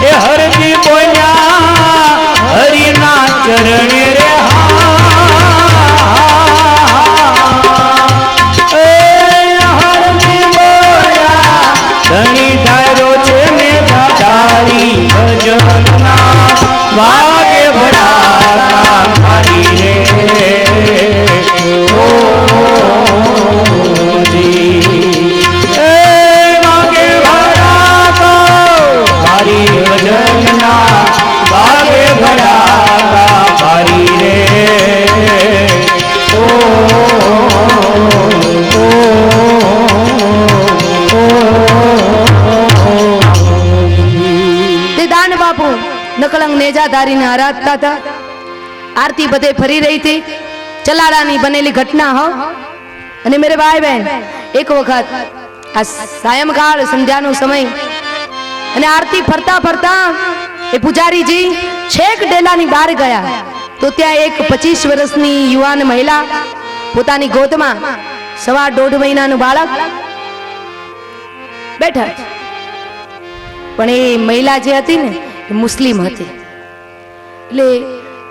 એ હરજી બોલ્યા, હરિના ચરણે રે હરજી બોલ્યા, ધણી ધારો છે ને ધારી ભજનના, વાગે ભડાકા મારી રે ઓ ભજનના, વાગે ભડાકા ભારી રે ઓ તે દાન બાપુ નકળંગ નેજાધારીને આરાધતા હતા. આરતી બધે ફરી રહી હતી, ચલાડાની બનેલી ઘટના હો. અને મેરે ભાઈ બહેન એક વખત આ સાયંકાળ સંધ્યાનો સમય અને આરતી ફરતા ફરતા એ પૂજારીજી છેક ડેલાની બહાર ગયા તો ત્યાં એક 25 વર્ષની યુવાન મહિલા પોતાની ગોદમાં 1.5 મહિનાનું બાળક બેઠા છે. પણ એ મહિલા જે હતી ને એ મુસ્લિમ હતી. એટલે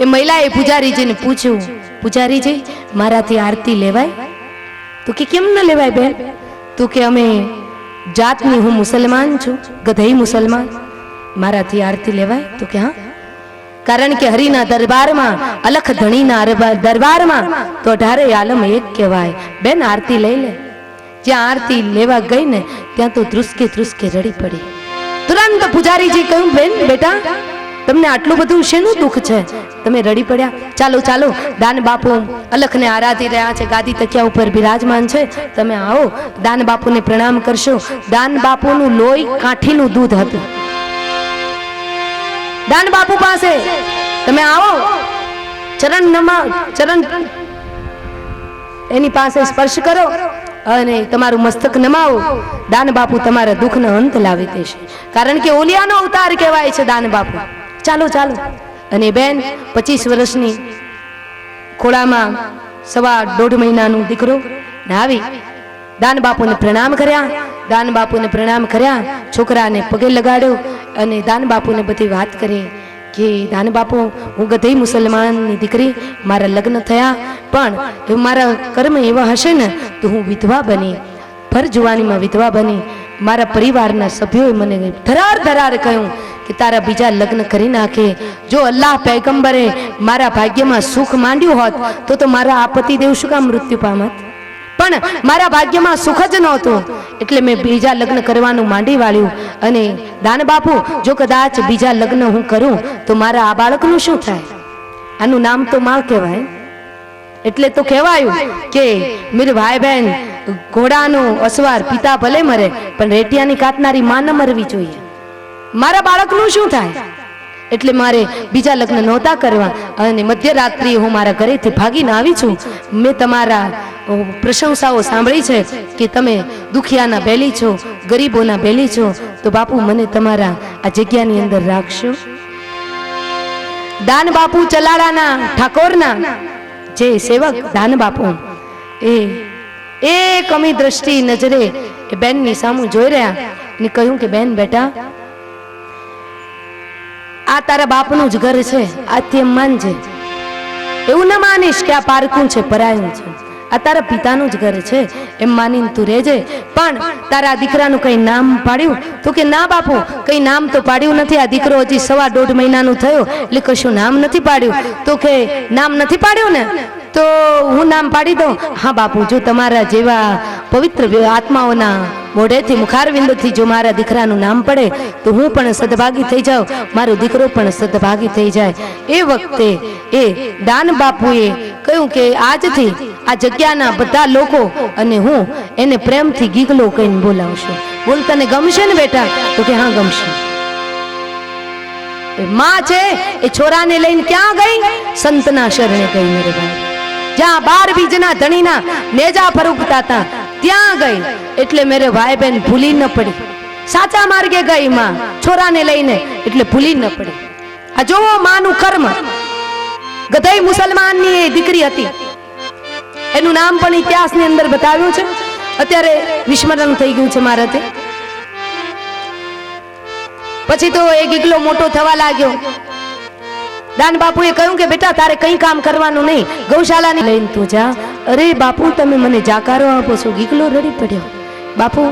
એ મહિલાએ પૂજારીજીને પૂછ્યું, પૂજારીજી મારાથી આરતી લેવાય? તો કે કેમ ન લેવાય બેન? તો કે અમે જાતની હું મુસલમાન છું, ગધઈ મુસલમાન, મારાથી આરતી લેવાય? તો કે હા, કારણ કે હરિના દરબારમાં, અલખ ધણીના દરબારમાં તો 18 આલમ એક કહેવાય. બેન આરતી લઈ લે. જ્યાં આરતી લેવા ગઈ ને ત્યાં તો ધ્રુસકે ધ્રુસકે રડી પડી. તુરંત પૂજારીજી કહ્યું, બેન બેટા તમને આટલું બધું શેનું દુઃખ છે, તમે રડી પડ્યા? ચાલો ચાલો, દાન બાપુ અલખને આરાધી રહ્યા છે, ગાદી તકિયા ઉપર બિરાજમાન છે, તમે આવો દાન બાપુને પ્રણામ કરશો. દાન બાપુનું લોહી કાઠીનું દૂધ હતું. દાન બાપુ પાસે તમે આવો, ચરણ એની પાસે સ્પર્શ કરો અને તમારું મસ્તક નમાવો. દાન બાપુ તમારા દુઃખનો અંત લાવી દેશે, કારણ કે ઓલિયાનો અવતાર કહેવાય છે દાન બાપુ. ચાલો ચાલો. અને બેન 25 વર્ષની ખોળામાં 1.5 મહિનાનું દીકરો ને આવી દાન બાપુને પ્રણામ કર્યા. દાન બાપુને પ્રણામ કર્યા, છોકરાને પગે લગાડ્યો અને દાન બાપુને બધી વાત કરી કે દાન બાપુ હું ગધઈ મુસલમાનની દીકરી, મારા લગ્ન થયા પણ મારા કર્મ એવા હશે ને તો હું વિધવા બની, ભર જુવાનીમાં વિધવા બની. મારા પરિવારના સભ્યોએ મને ધરાર કહ્યું કે તારા બીજા લગ્ન કરી નાખે. જો અલ્લાહ પૈગંબરે મારા ભાગ્યમાં સુખ માંડ્યું હોત તો મારા આ પતિદેવ શું કામ મૃત્યુ પામત? પણ મારા ભાગ્યમાં સુખ જ નહોતું, એટલે મેં બીજા લગ્ન કરવાનું માંડી વાળ્યું. અને દાન બાપુ જો કદાચ બીજા લગ્ન હું કરું તો મારા આ બાળકનું શું થાય? આનું નામ તો માં કહેવાય. એટલે તો કહેવાયું કે મેરે ભાઈ બહેન ઘોડાનું અસવાર પિતા ભલે મરે પણ રેટિયાની કાટનારી માં ન મરવી જોઈએ. મારા બાળકનું શું થાય? એટલે મારે બીજા લગ્ન નહોતા કરવા અને મધ્યરાત્રિએ હું મારા ઘરેથી ભાગીને આવી છું. મેં તમારા પ્રશંસાઓ સાંભળી છે કે તમે દુખિયાના બેલી છો, ગરીબોના બેલી છો, તો બાપુ મને તમારા આ જગ્યાની અંદર રાખશો? દાન બાપુ ચલાડાના ઠાકોરના જે સેવક દાન બાપુ એ કમી દ્રષ્ટિ નજરે એ બેનની સામું જોઈ રહ્યા ને કહ્યું કે બેન બેટા આ તારા બાપનું જ ઘર છે, આથી એમ માનજે. એવું ન માનીશ કે આ પારકું છે, પરાયું છે. આ તારા પિતાનું જ ઘર છે એમ માનીને તું રહેજે. પણ તારા દીકરાનું કઈ નામ પાડ્યું? તો કે ના બાપુ કઈ નામ તો પાડ્યું નથી. આ દીકરો હજી 1.5 મહિનાનું થયો એટલે કશું નામ નથી પાડ્યું. તો કે નામ નથી પાડ્યું ને તો હું નામ પાડી દઉં? હા બાપુ, જો તમારા જેવા પવિત્ર આત્માઓના મોઢેથી મુખારવિંદથી જો મારા દીકરાનું નામ પડે તો હું પણ સદભાગી થઈ જાઉં, મારો દીકરો પણ સદભાગી થઈ જાય. એ વખતે એ દાન બાપુએ કહ્યું કે આજથી આ જગ્યાના બધા લોકો અને હું એને પ્રેમથી ગીગલો કહીને બોલાવશું. બોલ તને ગમશે ને બેટા? તો કે હા ગમશે. માં છે એ છોરાને લઈને ક્યાં ગઈ? સંતના શરણે ગઈ મેરે ભાઈ. જ્યાં 12 બીજના ધણીના નેજા ફરૂકતા હતા ત્યાં ગઈ. એટલે મેરે ભાઈ બહેન ભૂલી ન પડી, સાચા માર્ગે ગઈ માં છોરાને લઈને, એટલે ભૂલી ન પડી. આ જોવો માનું કર્મ. ગધઈ મુસલમાનની એ દીકરી હતી, એનું નામ પણ ઇતિહાસની અંદર બતાવ્યું છે. અત્યારે વિસ્મરણ થઈ ગયું છે મારાથી. પછી તો એ ગીગલો મોટો થવા લાગ્યો. દાન બાપુએ કહ્યું કે બેટા તારે કઈ કામ કરવાનું નહીં, ગૌશાળાની લઈને તું જા. અરે બાપુ તમે મને જાકારો આપો છો? ગીગલો રડી પડ્યો. બાપુ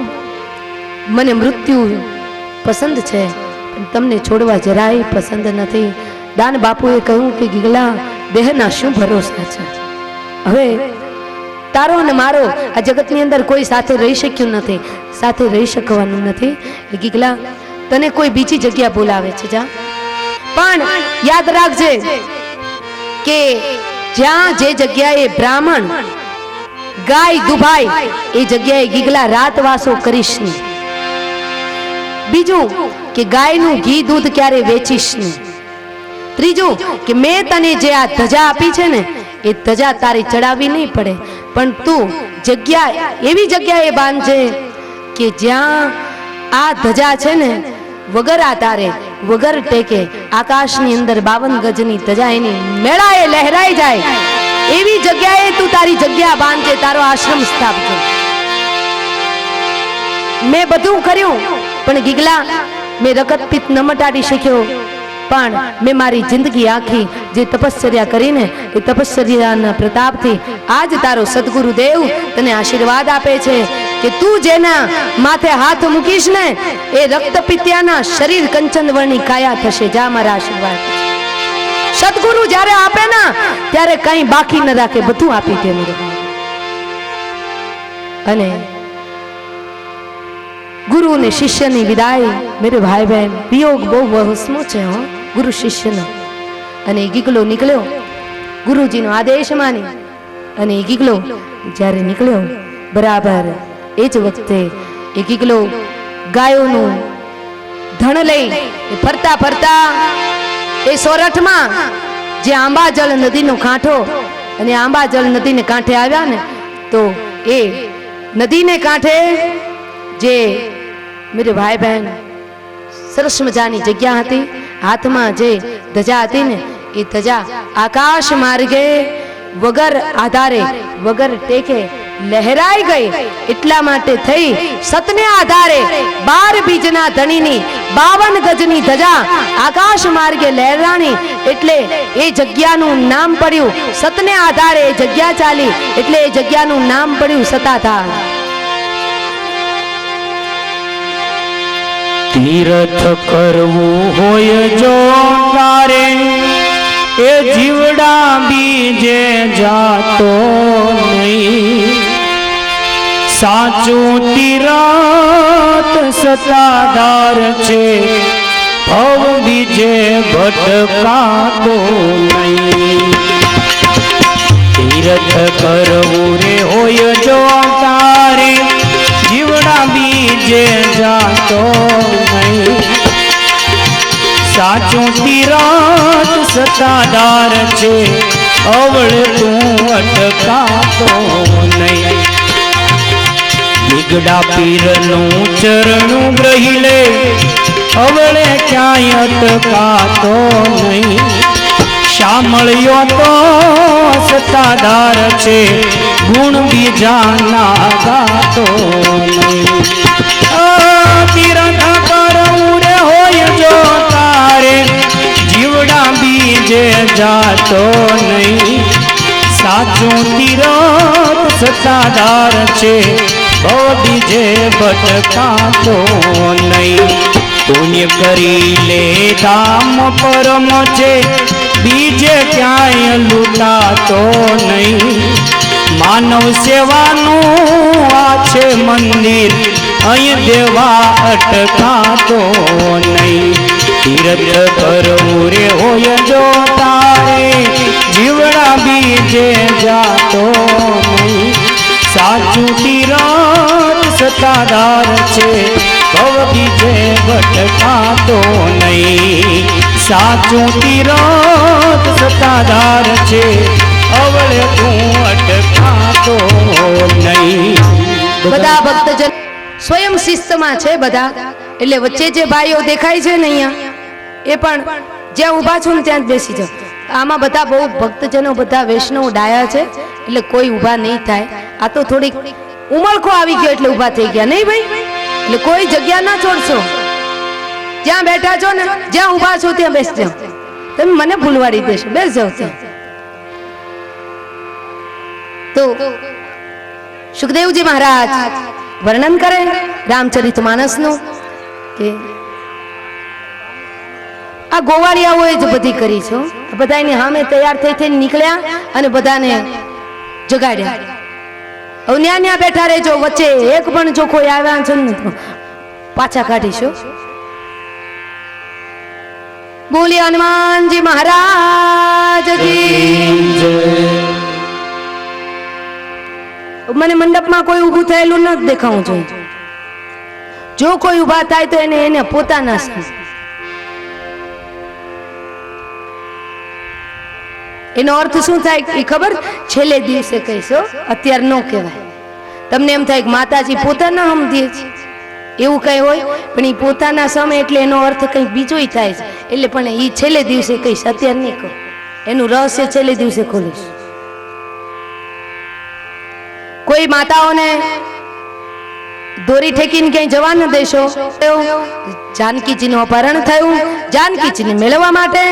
મને મૃત્યુ પસંદ છે પણ તમને છોડવા જરાય પસંદ નથી. દાન બાપુએ કહ્યું કે ગીગલા દેહના શું ભરોસા છે? હવે તારો અને મારો આ જગતની અંદર કોઈ સાથે રહી શક્યું નથી, સાથે રહી શકવાનું નથી. ગીગલા તને કોઈ બીજી જગ્યા બોલાવે છે, જા. પણ યાદ રાખજે કે જ્યાં જે જગ્યાએ બ્રાહ્મણ ગાય દુભાય એ જગ્યાએ ગીગલા રાતવાસો કરીશ નહીં. બીજું કે ગાયનું ઘી દૂધ ક્યારે વેચીશ નહીં. ત્રીજું કે મેં તને જે આ ધજા આપી છે ને એ ધજા તારી ચડાવવી નહીં પડે, પણ તું જગ્યા એવી જગ્યાએ બાંધજે કે જ્યાં આ ધજા છે ને વગર આધારે વગર ટેકે આકાશની અંદર 52 ગજની ધજા એની મેળાએ લહેરાઈ જાય એવી જગ્યાએ તું તારી જગ્યા બાંધજે, તારો આશ્રમ સ્થાપજો. મેં બધું કર્યું પણ ગીગલા મેં રગત પિત્ત ન મટાડી શક્યો, પણ મેં મારી જિંદગી આખી જે તપશ્ચર્યા કરીને એ તપશ્ચર્યાના પ્રતાપથી આજ તારો સદગુરુદેવ તને આશીર્વાદ આપે છે કે તું જેના માથે હાથ મૂકીશ ને એ રક્તપિત્યાના શરીર કંચન વર્ણી કાયા થશે. જા મારા આશીર્વાદ. સદગુરુ જ્યારે આપે ને ત્યારે કઈ બાકી ન રાખે, બધું આપી દે મેરે. અને ગુરુ ને શિષ્યની વિદાય મેરે ભાઈ બહેન વિયોગ બહુ વહસનો છે હો ગુરુ શિષ્યનો. અને એ ગીગલો નીકળ્યો ગુરુજીનો આદેશ માની, અને એ ગીગલો જ્યારે નીકળ્યો બરાબર એ જ વખતે એ ગીગલો ગાયોનું ધણ લઈ ફરતા ફરતા એ સોરઠમાં જે આંબાજળ નદીનો કાંઠો, અને આંબાજળ નદીને કાંઠે આવ્યા ને તો એ નદીને કાંઠે જે મેરે ભાઈ બહેન સરસ મજાની જગ્યા હતી, હાથમાં જે ધજા હતી ને એ ધજા આકાશ માર્ગે વગર આધારે વગર ટેકે લહેરાઈ ગઈ. એટલા માટે થઈ સતને આધારે 12 બીજના ધણીની 52 ગજની ધજા આકાશ માર્ગે લહેરાણી, એટલે એ જગ્યાનું નામ પડ્યું સતને આધારે. એ જગ્યા ચાલી એટલે એ જગ્યાનું નામ પડ્યું સતાધાર. તીર્થ કરવું હોય જો તારે એ જીવડા બીજે જાતો નહીં. સાચું તીર્થ સતાધાર છે, ભવ બીજે ભટકાતો નહીં. તીર્થ કરવું રે હોય જો તારે જીવડા બીજે જાતો નહીં. સાચું તીર્થ સતાધાર છે, અવળ તું અટકાતો નહીં. ગીગડા પીરનું ચરણું ગ્રહી લે, અવળે ક્યાંય અટકાતો નહીં. શામળિયો તો સતાધાર છે, ગુણ બીજાના ગાતો નહીં. તીર્થ કરવું રે હોય જો તારે જીવડા બીજે જાતો નહીં. સાચું તીર્થ સતાધાર છે, બહુ બીજે ભટકાતો નહીં. પુણ્ય કરી લે ધામ પરમ છે, બીજે ક્યાંય લૂંટાતો નહીં. માનવ સેવાનું આ છે મંદિર, અહીં દેવા અટકાતો નહીં. તીર્થ કરવું રે હોય જો તારે જીવડા બીજે જાતો નહીં. સાચું તીર્થ સતાધાર છે, ભવ બીજે ભટકાતો નહીં. સાચું તીર્થ સતાધાર છે, અવળે તું અટકાતો નહીં. બધા ભક્તજન સ્વયં શિસ્તમાં છે બધા, એટલે વચ્ચે જે ભાઈઓ દેખાય છે ને અહીંયા એ પણ જ્યાં ઊભા છો ને ત્યાં જ બેસી જાઓ. આમાં બધા બહુ ભક્તજનો બધા વૈષ્ણવ ડાયા છે, એટલે કોઈ ઊભા નહીં થાય. આ તો થોડીક ઉમળકો આવી ગયો એટલે ઊભા થઈ ગયા નહીં ભાઈ, એટલે કોઈ જગ્યા ના છોડશો. જ્યાં બેઠા છો ને જ્યાં ઊભા છો ત્યાં બેસી જાઓ. તમે મને ભૂલવાડી દેશો, બેસ જાઓ ત્યાં. તો સુખદેવજી મહારાજ વર્ણન કરે રામચરિતમાનસનું કે આ ગોવાળિયાઓએ જ બધી કરી છે. બધા એની સામે તૈયાર થઈ થઈને નીકળ્યા અને બધાને જગાડ્યા. હવે ન્યા બેઠા રહેજો, વચ્ચે એક પણ જો કોઈ આવ્યા છે ને તો પાછા કાઢીશું. બોલી હનુમાનજી મહારાજ કી. મને મંડપમાં કોઈ ઊભું થયેલું ન દેખાવું જોઈએ. જો કોઈ ઊભા થાય તો એને પોતાના એનો અર્થ શું થાય એ ખબર? છેલ્લે દિવસે કહીશો, અત્યારે ન કહેવાય. તમને એમ થાય કે માતાજી પોતાના સમજે છે, એવું કઈ હોય પણ એ પોતાના સમય એટલે એનો અર્થ કંઈક બીજોય થાય છે. એટલે પણ એ છેલ્લે દિવસે કહીશ, અત્યારે નહીં કહું. એનું રહસ્ય છેલ્લે દિવસે ખોલીશ. કોઈ માતાઓને દોરી ઠેકીને ક્યાંય જવા ન દેશો. જાનકીજીનું અપહરણ થયું. જાનકીજીને મેળવવા માટે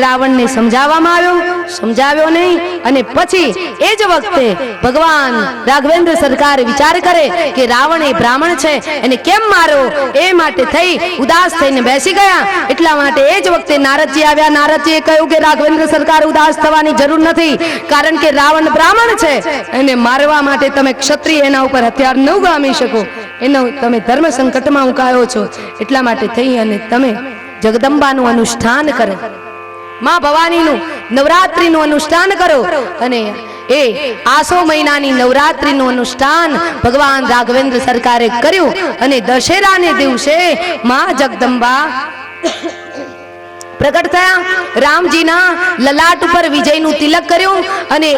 રાવણને સમજાવવામાં આવ્યો, સમજાવ્યો નહીં. અને પછી એ જ વખતે ભગવાન રાઘવેન્દ્ર સરકાર વિચાર કરે કે રાવણ એ બ્રાહ્મણ છે, એને કેમ મારો, એ માટે થઈ ઉદાસ થઈને બેસી ગયા. એટલા માટે એ જ વખતે નારદજી આવ્યા. નારદજીએ કહ્યું કે રાઘવેન્દ્ર સરકાર ઉદાસ થવાની જરૂર નથી, કારણ કે રાવણ બ્રાહ્મણ છે, એને મારવા માટે તમે ક્ષત્રિય એના ઉપર હથિયાર ન ગામી શકો. એનો તમે ધર્મ સંકટમાં મુકાયો છો. એટલા માટે થઈ અને તમે જગદંબાનું અનુષ્ઠાન કરો, માં ભવાનીનું નવરાત્રીનું અનુષ્ઠાન કરો. અને એ આસો મહિનાની નવરાત્રીનું અનુષ્ઠાન ભગવાન રાઘવેન્દ્ર સરકારે કર્યું. અને દશેરાને દિવસે માં જગદંબા પ્રગટ થયા. રામજીના લલાટ ઉપર વિજયનું તિલક કર્યું અને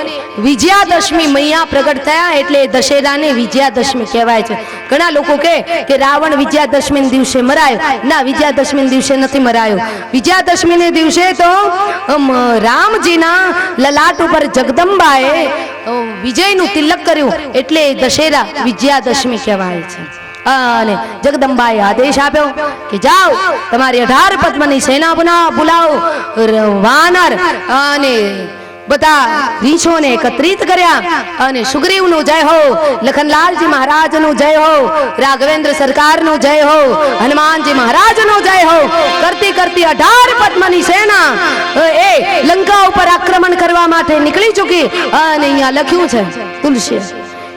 વિજયાદશમી મૈયા પ્રગટ થયા. એટલે દશેરાને વિજયાદશમી કહેવાય છે. ઘણા લોકો કહે કે રાવણ વિજયાદશમી દિવસે મરાયો. ના, વિજયાદશમી દિવસે નથી મરાયો. વિજયાદશમી દિવસે તો રામજીના લલાટ ઉપર જગદંબાએ વિજયનું તિલક કર્યું. એટલે દશેરા વિજયાદશમી કહેવાય છે. અને જગદંબાએ આદેશ આપ્યો કે જાઓ, તમારી 18 પદ્મની સેના બોલાવો. વાનર અને બધા રીછોને એકત્રિત કર્યા. અને સુગ્રીવનું જય હો, લખનલાલજી મહારાજનું જય હો, રાઘવેન્દ્ર સરકારનું જય હો, હનુમાનજી મહારાજનું જય હો કરતી કરતી 18 પદ્મની સેના એ લંકા ઉપર આક્રમણ કરવા માટે નીકળી ચૂકી. અને અહીંયા લખ્યું છે તુલસી,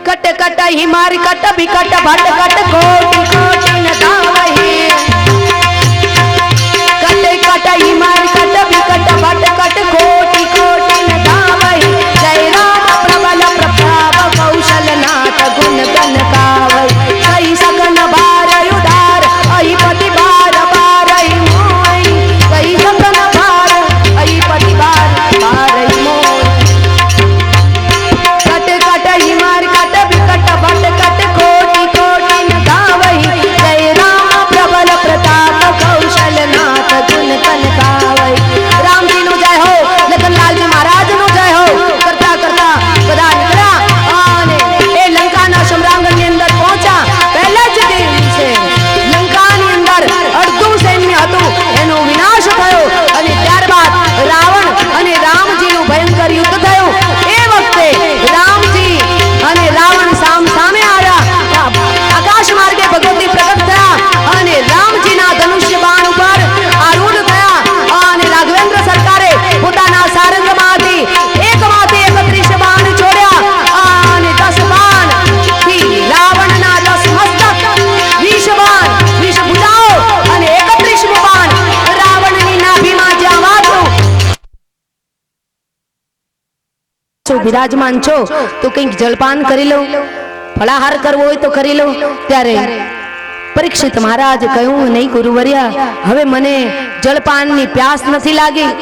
કટ કટ હિમાર કટ બિકટ ભટ કટ કોટી કોટી ન ધાવહી. કટ કટ હિમાર કટ બિકટ ભટ કટ કોટી કોટી ન ધાવહી. જય રામ પ્રબલ પ્રભાવ કૌશલ નાથ ગુણ ગન ગાવહી. કઈ સગન બાર ઉદાર અહિપતિ બાર બાર મોય. કઈ સગન બાર અહિપતિ બાર બાર મોય. કટ કટ હિમાર કટ બિકટ ભટ કટ કોટી કોટી ન ગાવહી. જય રામ પ્રબલ પ્રતાપ કૌશલ નાથ ગુણ ગન ગાવહી. રામજીનું જય હો, લખનલાલજી મહારાજનું જય હો કરતા કરતા બધા નીકળ્યા અને એ લંકાના સમરાંગણની અંદર પહોંચ્યા. પહેલા જ દિવસે લંકાની અંદર અડધું સૈન્ય હતું, એનો વિનાશ થયો. અને ત્યારબાદ રાવણ અને રામજીનું ભયંકર યુદ્ધ થયું. એ વખતે રામજી અને રાવણ સામે આવ્યા. આકાશ માર્ગે ભગવતી પ્રગટ થયા અને રામજીના ધનુષ્ય બાણ ઉપર આરૂઢ થયા. અને રાઘવેન્દ્ર સરકારે પોતાના સારંગમાંથી 31 બાણ છોડ્યા. અને 10 બાણ થી રાવણના 10 મસ્તક, 20 બાણ 20 ભુજાઓ અને 31 બાણ રાવણની નાભીમાં જ્યાં વાગ્યું. બિરાજમાન છો તો કંઈક જલપાન કરી લો, ફળાહાર કરવો હોય તો કરી લો. ત્યારે પરીક્ષિત મહારાજ કહ્યું, નહીં ગુરુવર્યા, હવે મને જળપાનની પ્યાસ નથી લાગી,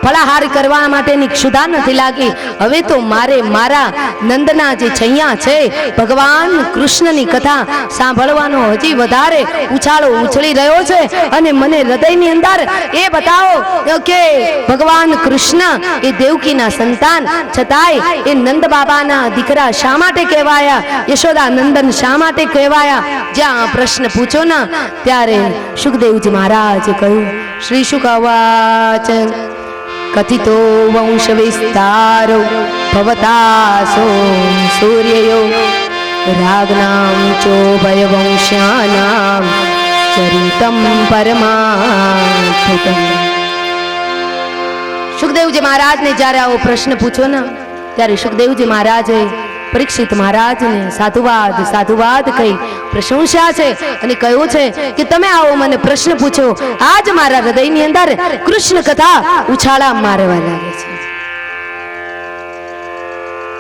ફળાહાર કરવા માટેની ક્ષુધા નથી લાગી. હવે તો મારે મારા નંદના જે છૈયા છે ભગવાન કૃષ્ણની કથા સાંભળવાનો હજી વધારે ઉછાળો ઉછળી રહ્યો છે. અને મને હૃદયની અંદર એ બતાવો કે ભગવાન કૃષ્ણ એ દેવકીના સંતાન છતાંય એ નંદ બાબાના દીકરા શા માટે કહેવાયા, યશોદા નંદન શા માટે કહેવાયા? જ્યાં પ્રશ્ન પૂછો ને ત્યારે સુખદેવજી મહારાજે કહ્યું, શ્રી શુકવાચ કથિતો વંશ વિસ્તારો ભવતાસો સૂર્યયો રાગનામ ચોભય વંશ્યાનામ ચરિતમ પરમાર્થિતમ. સુખદેવજી મહારાજને જ્યારે આવો પ્રશ્ન પૂછ્યો ને ત્યારે સુખદેવજી મહારાજે પરીક્ષિત મહારાજને સાધુવાદ સાધુવાદ કહી પ્રશંસા છે અને કહ્યું છે કે તમે આવો મને પ્રશ્ન પૂછો, આજ મારા હૃદયની અંદર કૃષ્ણ કથા ઉછાળા મારવા લાગે છે.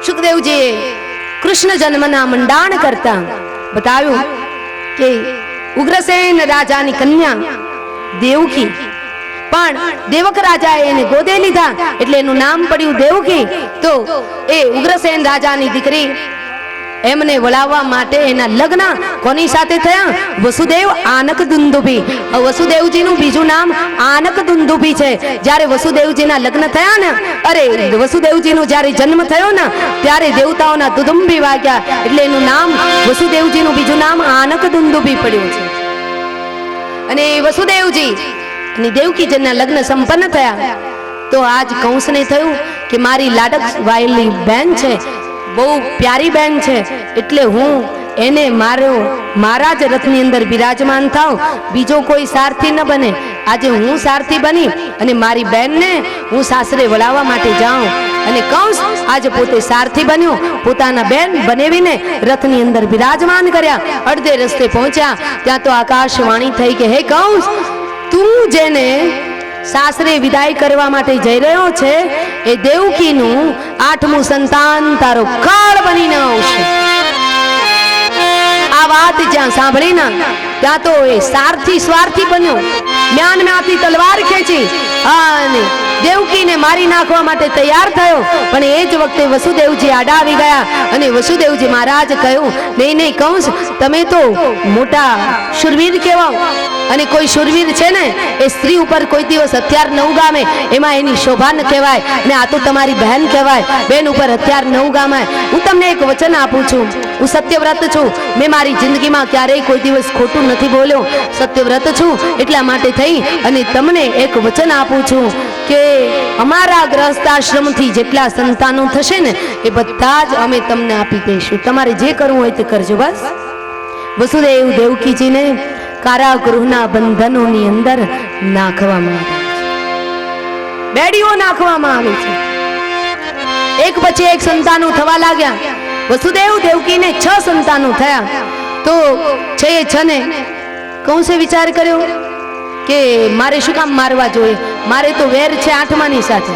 સુખદેવજીએ કૃષ્ણ જન્મના મંડાણ કરતા બતાવ્યું કે ઉગ્રસેન રાજાની કન્યા દેવકી, પણ દેવક રાજાએ એને ગોદે લીધા એટલે એનું નામ પડ્યું દેવકી. તો એ ઉગ્રસેન રાજાની દીકરી એમને વળાવવા માટે એના લગ્ન કોની સાથે થયા? વસુદેવ આનક દુંદુભી. વસુદેવજીનું બીજું નામ આનક દુંદુભી છે. જ્યારે વસુદેવજીના લગ્ન થયા ને, અરે વસુદેવજીનો જ્યારે જન્મ થયો ને, ત્યારે દેવતાઓના દુદુંભી વાગ્યા, એટલે એનું નામ વસુદેવજીનું બીજું નામ આનક દુંદુભી પડ્યું છે. અને વસુદેવજી અને દેવકીજીના લગ્ન સંપન્ન થયા તો આજ કંસને થયું કે મારી લાડક વાયેલી બેન છે, બહુ પ્યારી બેન છે, એટલે હું એને મારા જ રથની અંદર બિરાજમાન થાવ, બીજો કોઈ સારથી ન બને. આજે હું સારથી બની અને મારી બેનને હું સાસરે વળાવવા માટે જાઉં. અને કંસ આજે પોતે સારથી બન્યો, પોતાના બેન બનેવીને રથની અંદર બિરાજમાન કર્યા. અડધે રસ્તે પહોંચ્યા ત્યાં તો આકાશવાણી થઈ કે હે કંસ, તું જેને સાસરે વિદાય કરવા માટે જઈ રહ્યો છે એ દેવકીનું 8મું સંતાન તારો કાળ બનીને આવશે. આ વાત જ્યાં સાંભળીને ત્યાં તો એ સારથી સ્વાર્થી બન્યો, મ્યાનમાંથી તલવાર ખેંચી અને દેવકીને મારી નાખવા માટે તૈયાર થયો. પણ એ જ વખતે વસુદેવજી આડા આવી ગયા અને વસુદેવજી મહારાજ કહ્યું, નહીં નહીં કંસ, તમે તો મોટા શુરવીર કહેવાઓ, અને કોઈ શુરવીર છે ને એ સ્ત્રી ઉપર કોઈ દિવસ હથિયાર ન ઉગામે, એમાં એની શોભા ન કહેવાય. અને આ તો તમારી બહેન કહેવાય, બેન ઉપર હથિયાર ન ઉગામાય. હું તમને એક વચન આપું છું, હું સત્યવ્રત છું. મેં મારી જિંદગીમાં ક્યારેય કોઈ દિવસ ખોટું નથી બોલ્યો, સત્યવ્રત છું. એટલા માટે થઈ અને તમને એક વચન આપું છું કે અમારા ગ્રહસ્થાશ્રમથી જેટલા સંતાનો થશે ને એ બધા જ અમે તમને આપી દઈશું. તમારે જે કરવું હોય તે કરજો. બસ વસુદેવ દેવકીજીને કારાગૃહના બંધનોની અંદર નાખવામાં આવે છે, બેડીઓ નાખવામાં આવે છે. એક પછી એક સંતાનો થવા લાગ્યા. વસુદેવ દેવકીને 6 સંતાનો થયા. તો 6 ને કંસે વિચાર કર્યો કે મારે શું કામ મારવા જોઈએ, મારે તો વેર છે 8માની સાથે,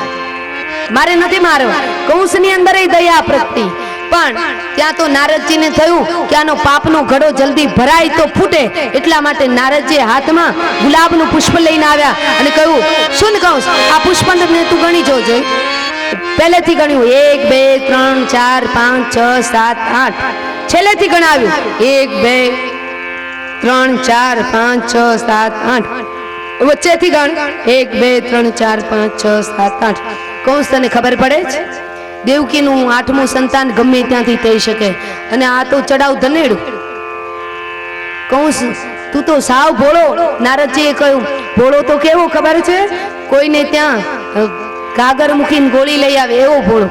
મારે નથી મારવા. કંસની અંદર દયા પ્રગટી. પણ ત્યાં તો નારદજીને થયું કે આનો પાપનો ઘડો જલ્દી ભરાય તો ફૂટે, એટલા માટે નારદજી હાથમાં ગુલાબનું પુષ્પ લઈને આવ્યા અને કહ્યું, શું કંસ, આ પુષ્પને તું ગણી જોજો. પહેલેથી ગણ્યું 1 2 3 4 5 6 7 8, છેલ્લેથી ગણાવ્યું 1 2 3 4 5 6 7 8, વચ્ચેથી ગણ 1 2 3 4 5 6 7 8. કંસ તને ખબર પડે છે દેવકીનું 8મું સંતાન ગમે ત્યાંથી થઈ શકે, અને આ તો ચડાવ ધનેડું. કંસ તું તો સાવ ભોળો. નારદજીએ કહ્યું, ભોળો તો કેવો ખબર છે, કોઈને ત્યાં ગાગર મૂકીને ગોળી લઈ આવે એવો ભોળો.